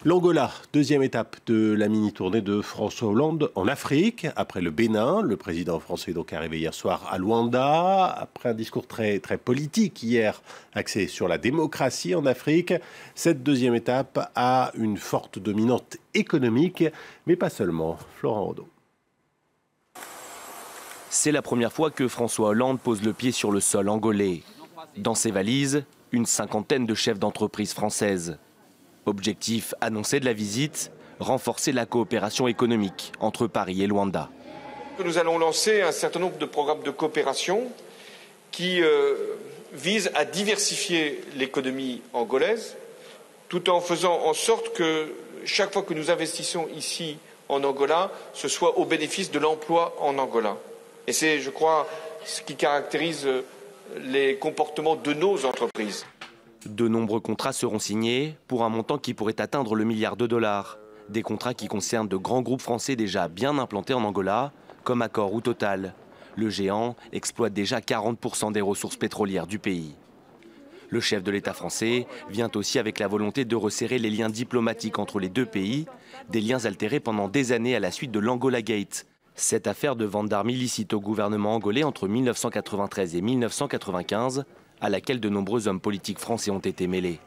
L'Angola, deuxième étape de la mini-tournée de François Hollande en Afrique. Après le Bénin, le président français est donc arrivé hier soir à Luanda. Après un discours très politique hier, axé sur la démocratie en Afrique. Cette deuxième étape a une forte dominante économique, mais pas seulement. Florent Odo. C'est la première fois que François Hollande pose le pied sur le sol angolais. Dans ses valises, une cinquantaine de chefs d'entreprise françaises. Objectif annoncé de la visite, renforcer la coopération économique entre Paris et Luanda. Nous allons lancer un certain nombre de programmes de coopération qui visent à diversifier l'économie angolaise, tout en faisant en sorte que chaque fois que nous investissons ici en Angola, ce soit au bénéfice de l'emploi en Angola. Et c'est, je crois, ce qui caractérise les comportements de nos entreprises. De nombreux contrats seront signés pour un montant qui pourrait atteindre le milliard de dollars. Des contrats qui concernent de grands groupes français déjà bien implantés en Angola, comme Accor ou Total. Le géant exploite déjà 40% des ressources pétrolières du pays. Le chef de l'État français vient aussi avec la volonté de resserrer les liens diplomatiques entre les deux pays, des liens altérés pendant des années à la suite de l'Angola Gate. Cette affaire de vente d'armes illicites au gouvernement angolais entre 1993 et 1995, à laquelle de nombreux hommes politiques français ont été mêlés.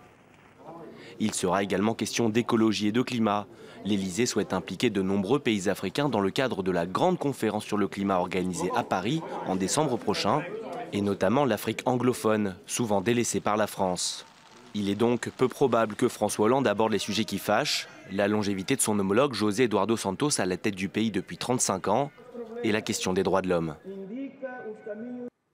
Il sera également question d'écologie et de climat. L'Élysée souhaite impliquer de nombreux pays africains dans le cadre de la grande conférence sur le climat organisée à Paris en décembre prochain, et notamment l'Afrique anglophone, souvent délaissée par la France. Il est donc peu probable que François Hollande aborde les sujets qui fâchent, la longévité de son homologue José Eduardo Santos à la tête du pays depuis 35 ans et la question des droits de l'homme.